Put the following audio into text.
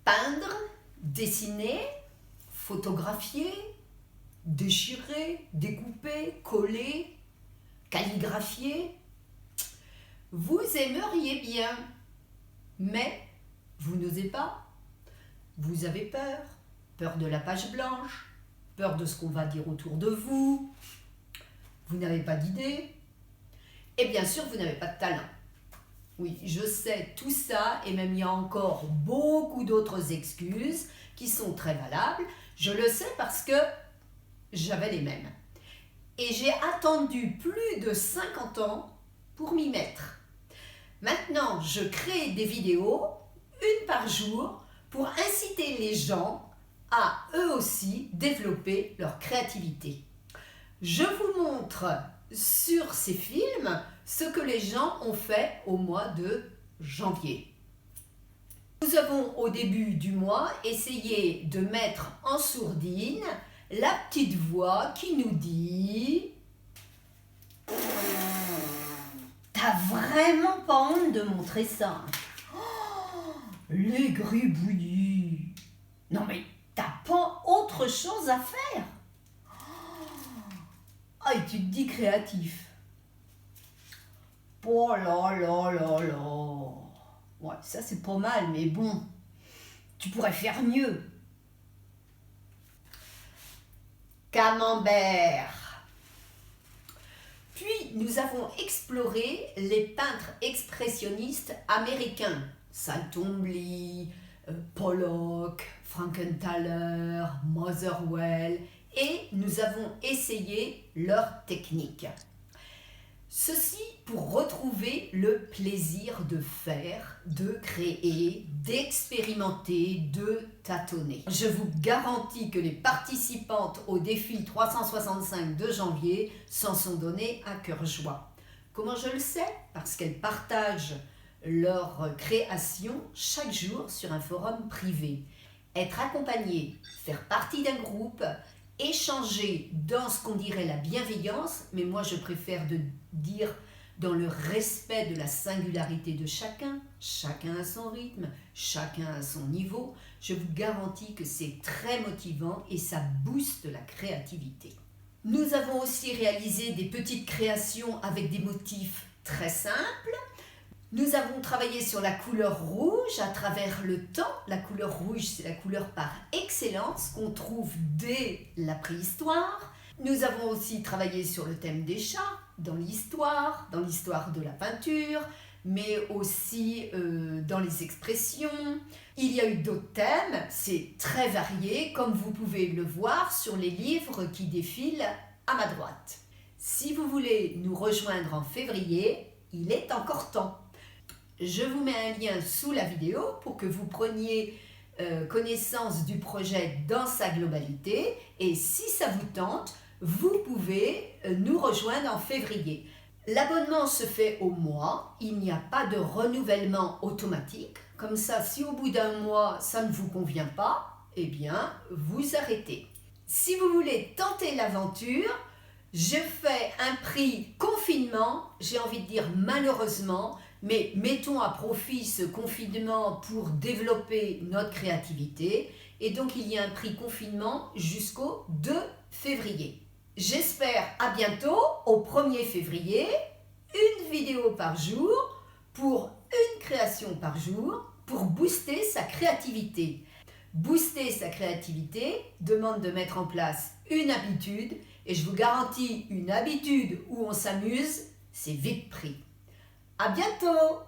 Peindre, dessiner, photographier, déchirer, découper, coller, calligraphier. Vous aimeriez bien, mais vous n'osez pas. Vous avez peur, peur de la page blanche, peur de ce qu'on va dire autour de vous. Vous n'avez pas d'idée et bien sûr vous n'avez pas de talent. Oui, je sais tout ça et même il y a encore beaucoup d'autres excuses qui sont très valables. Je le sais parce que j'avais les mêmes. Et j'ai attendu plus de 50 ans pour m'y mettre. Maintenant, je crée des vidéos, une par jour, pour inciter les gens à eux aussi développer leur créativité. Je vous montre sur ces films ce que les gens ont fait au mois de janvier. Nous avons au début du mois essayé de mettre en sourdine la petite voix qui nous dit « T'as vraiment pas honte de montrer ça? Oh, les gribouillis! Non mais t'as pas autre chose à faire? Ah, et tu te dis créatif. Oh là là là là. Ouais, ça c'est pas mal, mais bon, tu pourrais faire mieux. Camembert. Puis nous avons exploré les peintres expressionnistes américains. Saltombly, Pollock, Frankenthaler, Motherwell, et nous avons essayé leurs techniques. Ceci pour retrouver le plaisir de faire, de créer, d'expérimenter, de tâtonner. Je vous garantis que les participantes au défi 365 de janvier s'en sont données à cœur joie. Comment je le sais? Parce qu'elles partagent leur création chaque jour sur un forum privé. Être accompagné, faire partie d'un groupe, échanger dans ce qu'on dirait la bienveillance, mais moi je préfère dire dans le respect de la singularité de chacun, chacun à son rythme, chacun à son niveau. Je vous garantis que c'est très motivant et ça booste la créativité. Nous avons aussi réalisé des petites créations avec des motifs très simples. Nous avons travaillé sur la couleur rouge à travers le temps. La couleur rouge, c'est la couleur par excellence qu'on trouve dès la préhistoire. Nous avons aussi travaillé sur le thème des chats dans l'histoire de la peinture, mais aussi dans les expressions. Il y a eu d'autres thèmes, c'est très varié, comme vous pouvez le voir sur les livres qui défilent à ma droite. Si vous voulez nous rejoindre en février, il est encore temps. Je vous mets un lien sous la vidéo pour que vous preniez connaissance du projet dans sa globalité et si ça vous tente, vous pouvez nous rejoindre en février. L'abonnement se fait au mois, il n'y a pas de renouvellement automatique. Comme ça, si au bout d'un mois ça ne vous convient pas, eh bien vous arrêtez. Si vous voulez tenter l'aventure, je fais un prix confinement, j'ai envie de dire malheureusement, mais mettons à profit ce confinement pour développer notre créativité. Et donc il y a un prix confinement jusqu'au 2 février. J'espère à bientôt, au 1er février, une vidéo par jour pour une création par jour pour booster sa créativité. Booster sa créativité demande de mettre en place une habitude et je vous garantis une habitude où on s'amuse, c'est vite pris. À bientôt!